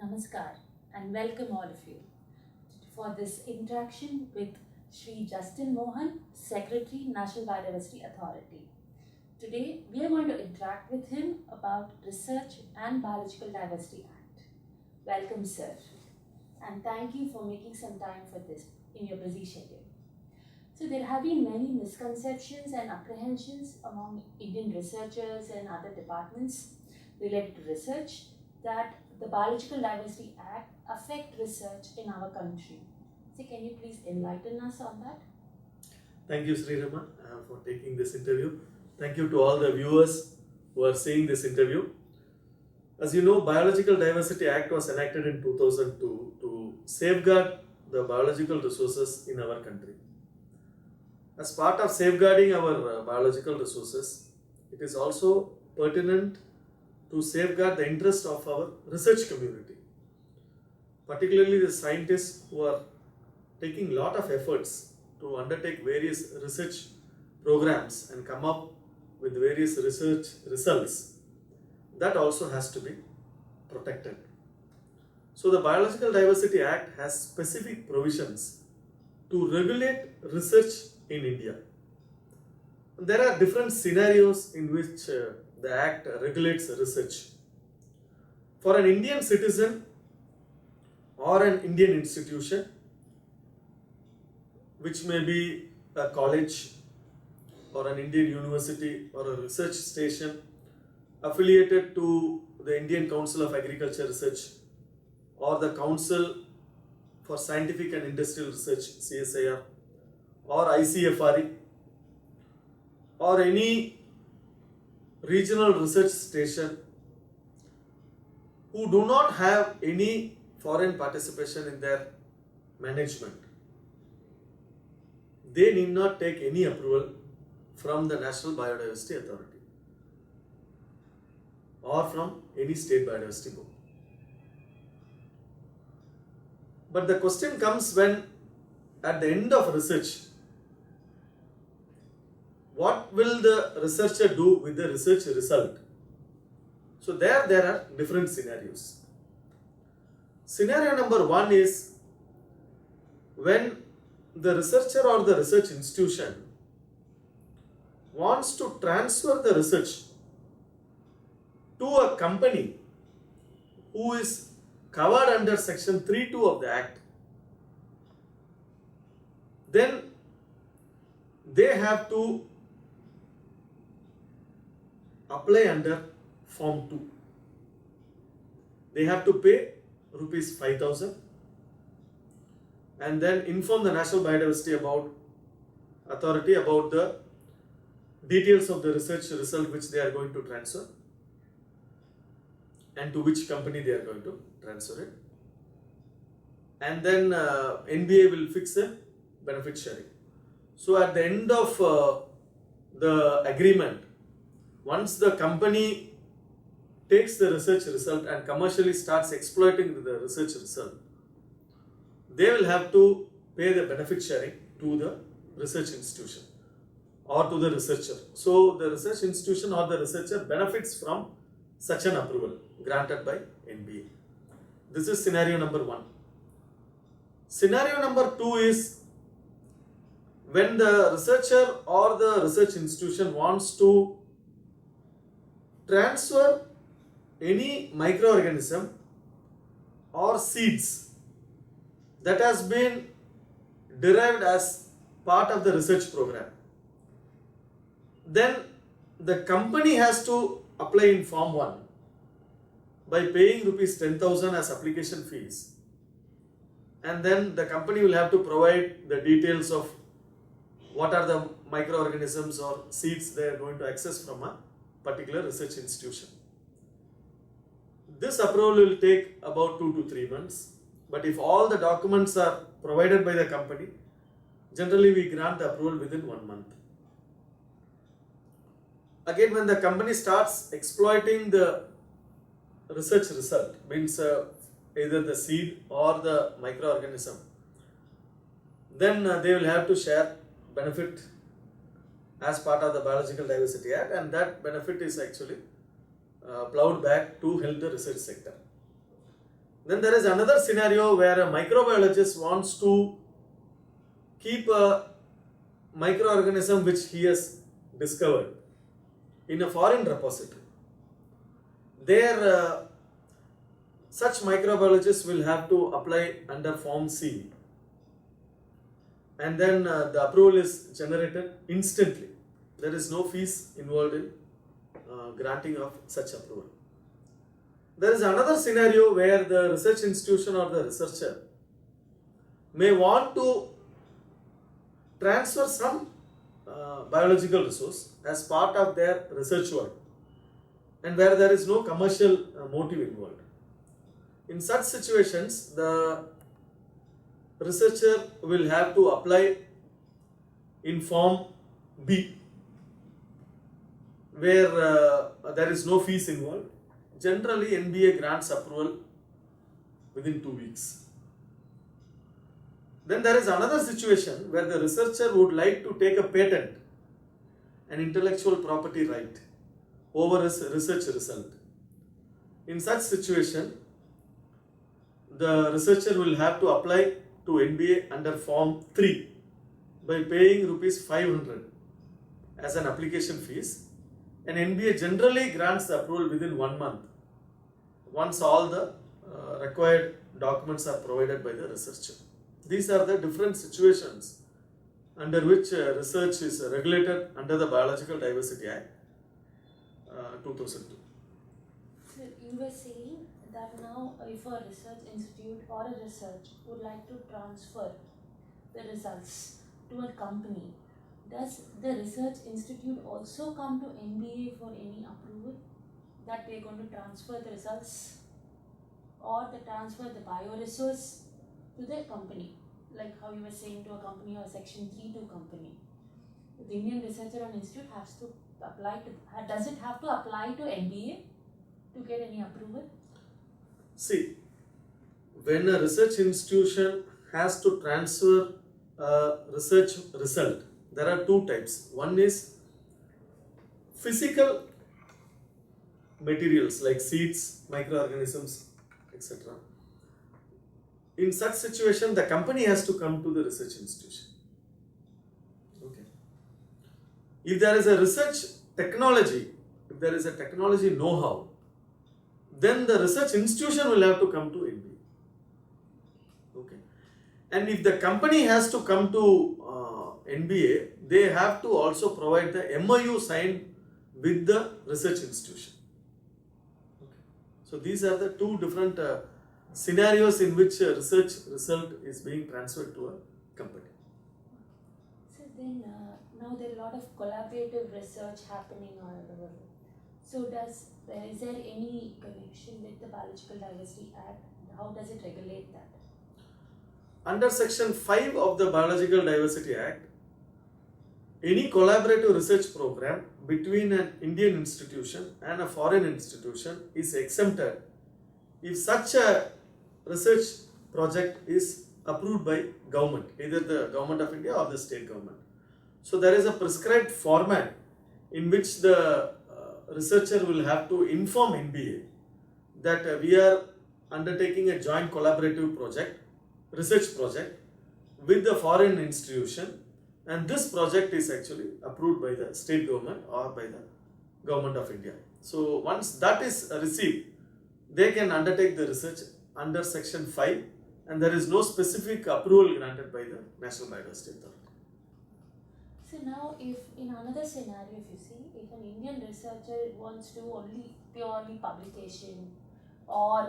Namaskar and welcome all of you for this interaction with Shri Mohan, Secretary, National Biodiversity Authority. Today we are going to interact with him about Research and Biological Diversity Act. Welcome, sir, and thank you for making some time for this in your busy schedule. So there have been many misconceptions and apprehensions among Indian researchers and other departments related to research that the Biological Diversity Act affect research in our country. So can you please enlighten us on that? Thank you, Shri, for taking this interview. Thank you to all the viewers who are seeing this interview. As you know, Biological Diversity Act was enacted in 2002 to safeguard the biological resources in our country. As part of safeguarding our biological resources, it is also pertinent to safeguard the interest of our research community, particularly the scientists who are taking a lot of efforts to undertake various research programs and come up with various research results. That also has to be protected. So the Biological Diversity Act has specific provisions to regulate research in India. There are different scenarios in which the Act regulates research. For an Indian citizen or an Indian institution, which may be a college or an Indian university or a research station affiliated to the Indian Council of Agriculture Research or the Council for Scientific and Industrial Research, CSIR, or ICFRE, or any regional research station who do not have any foreign participation in their management, they need not take any approval from the National Biodiversity Authority or from any state biodiversity board. But the question comes when at the end of research, what will the researcher do with the research result? So there are different scenarios. Scenario number one is when the researcher or the research institution wants to transfer the research to a company who is covered under section 3(2) of the Act. Then they have to apply under Form 2. They have to pay rupees 5,000 and then inform the National Biodiversity Authority about the details of the research result which they are going to transfer and to which company they are going to transfer it. And then NBA will fix a benefit sharing. So at the end of the agreement, once the company takes the research result and commercially starts exploiting the research result, they will have to pay the benefit sharing to the research institution or to the researcher. So the research institution or the researcher benefits from such an approval granted by NBA. This is scenario number one. Scenario number two is when the researcher or the research institution wants to transfer any microorganism or seeds that has been derived as part of the research program. Then the company has to apply in Form 1 by paying rupees 10,000 as application fees, and then the company will have to provide the details of what are the microorganisms or seeds they are going to access from a particular research institution. This approval will take about 2 to 3 months, but if all the documents are provided by the company, generally we grant the approval within 1 month. Again, when the company starts exploiting the research result, means either the seed or the microorganism, then they will have to share benefit as part of the Biological Diversity Act, and that benefit is actually plowed back to help the research sector. Then there is another scenario where a microbiologist wants to keep a microorganism which he has discovered in a foreign repository. There, such microbiologists will have to apply under Form C, and then the approval is generated instantly. There is no fees involved in granting of such approval. There is another scenario where the research institution or the researcher may want to transfer some biological resource as part of their research work, and where there is no commercial motive involved. In such situations, the researcher will have to apply in Form B, where there is no fees involved. Generally, NBA grants approval within 2 weeks. Then there is another situation where the researcher would like to take a patent, an intellectual property right, over a research result. In such situation, the researcher will have to apply to NBA under Form 3 by paying ₹500 as an application fees, and NBA generally grants the approval within 1 month once all the required documents are provided by the researcher. These are the different situations under which research is regulated under the Biological Diversity Act 2002. So you were saying that now if a research institute or a research would like to transfer the results to a company, does the research institute also come to NBA for any approval that they're going to transfer the results or the transfer the bioresource to the company, like how you were saying to a company or Section 3 to company? The Indian researcher and institute has to apply to, does it have to apply to NBA to get any approval? See, when a research institution has to transfer a research result, there are two types. One is physical materials like seeds, microorganisms, etc. In such situation, the company has to come to the research institution. Okay. If there is a research technology, if there is a technology know-how, then the research institution will have to come to NBA. Okay. And if the company has to come to NBA, they have to also provide the MOU signed with the research institution. Okay. So these are the two different scenarios in which a research result is being transferred to a company. So then now there are a lot of collaborative research happening all over the world. So is there any connection with the Biological Diversity Act? How does it regulate that? Under Section 5 of the Biological Diversity Act, any collaborative research program between an Indian institution and a foreign institution is exempted if such a research project is approved by government, either the government of India or the state government. So there is a prescribed format in which the researcher will have to inform NBA that we are undertaking a joint collaborative project, research project with the foreign institution, and this project is actually approved by the state government or by the government of India. So once that is received, they can undertake the research under Section 5, and there is no specific approval granted by the National Biodiversity Authority. So now if in another scenario, if you see, if an Indian researcher wants to only purely publication or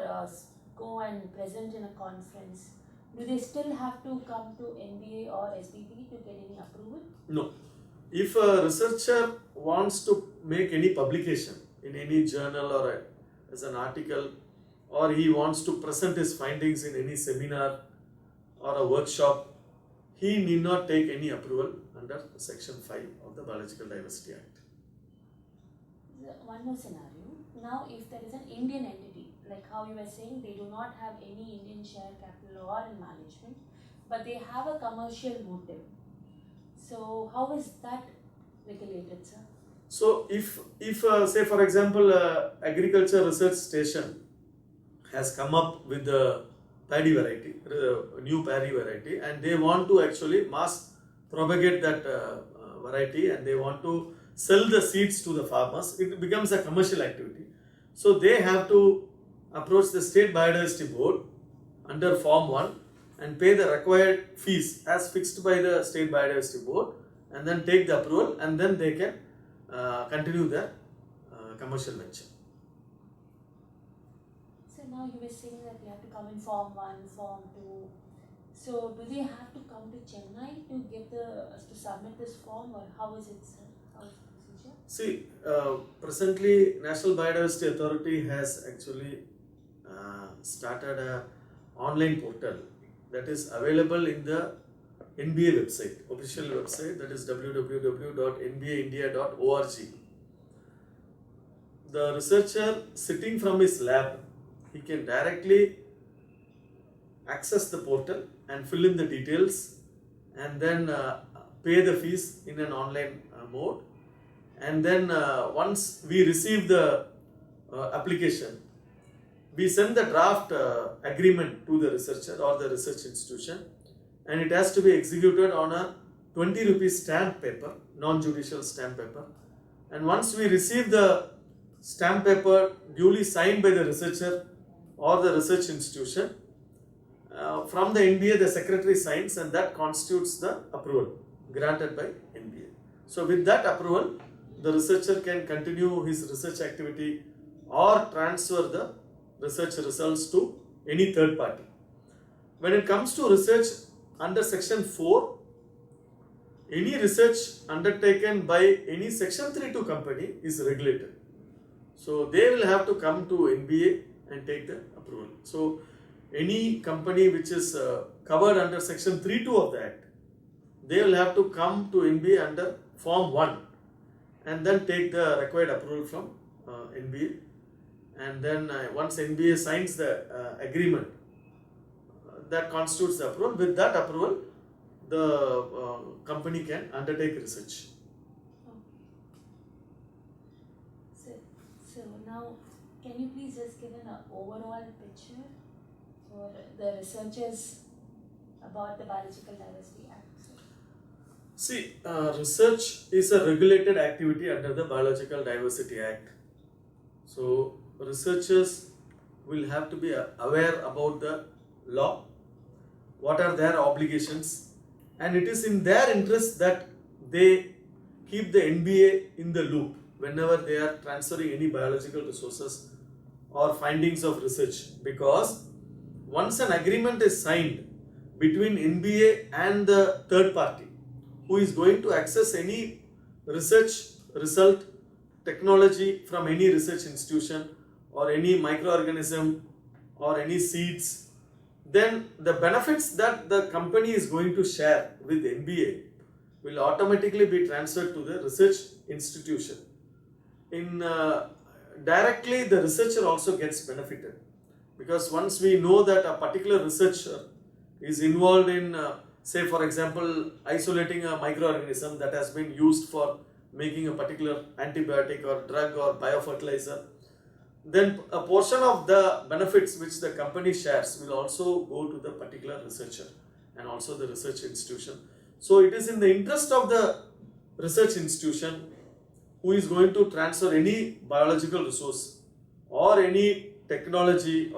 go and present in a conference, do they still have to come to NBA or SBT to get any approval? No. If a researcher wants to make any publication in any journal or as an article, or he wants to present his findings in any seminar or a workshop, he need not take any approval under Section 5 of the Biological Diversity Act. One more scenario. Now, if there is an Indian entity, like how you were saying, they do not have any Indian share capital or in management, but they have a commercial motive. So, how is that regulated, sir? So, if say for example, agriculture research station has come up with the paddy variety, new paddy variety, and they want to actually mass propagate that variety, and they want to sell the seeds to the farmers. It becomes a commercial activity. So they have to approach the State Biodiversity Board under Form 1 and pay the required fees as fixed by the State Biodiversity Board, and then take the approval, and then they can continue their commercial venture. So now you were saying that they have to come in Form 1, Form 2. So do they have to come to Chennai to submit this form, or how is it, sir? How is the procedure? See, presently National Biodiversity Authority has actually started a online portal that is available in the NBA website, official website, that is www.nbaindia.org. The researcher sitting from his lab, he can directly access the portal and fill in the details, and then pay the fees in an online mode. And then once we receive the application, we send the draft agreement to the researcher or the research institution, and it has to be executed on a 20 rupees stamp paper, non-judicial stamp paper. And once we receive the stamp paper duly signed by the researcher or the research institution, from the NBA the secretary signs, and that constitutes the approval granted by NBA. So with that approval, the researcher can continue his research activity or transfer the research results to any third party. When it comes to research under Section 4, any research undertaken by any Section 32 company is regulated. So they will have to come to NBA and take the approval. So any company which is covered under Section 32 of the Act, they will have to come to NBA under Form 1 and then take the required approval from NBA. And then once NBA signs the agreement, that constitutes the approval. With that approval, the company can undertake research. So now, can you please just give an overall picture for the researchers about the Biological Diversity Act? See, research is a regulated activity under the Biological Diversity Act. So researchers will have to be aware about the law, what are their obligations, and it is in their interest that they keep the NBA in the loop whenever they are transferring any biological resources or findings of research, because once an agreement is signed between NBA and the third party who is going to access any research result, technology from any research institution or any microorganism or any seeds, then the benefits that the company is going to share with NBA will automatically be transferred to the research institution. Directly the researcher also gets benefited, because once we know that a particular researcher is involved in say for example isolating a microorganism that has been used for making a particular antibiotic or drug or biofertilizer, then a portion of the benefits which the company shares will also go to the particular researcher and also the research institution. So it is in the interest of the research institution who is going to transfer any biological resource or any technology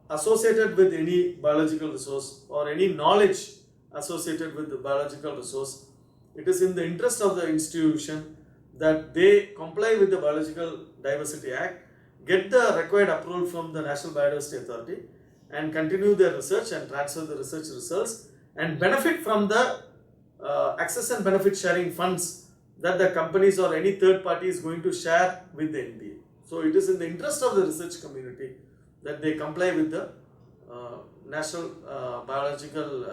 associated with any biological resource or any knowledge associated with the biological resource. It is in the interest of the institution that they comply with the Biological Diversity Act, get the required approval from the National Biodiversity Authority, and continue their research and transfer the research results and benefit from the access and benefit sharing funds that the companies or any third party is going to share with the NBA. So it is in the interest of the research community that they comply with the National Biological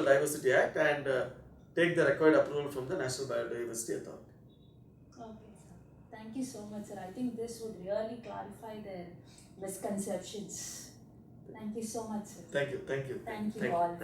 Diversity Act and take the required approval from the National Biodiversity Authority. Okay, sir. Thank you so much, sir. I think this would really clarify their misconceptions. Thank you so much, sir. Thank you. Thank you all.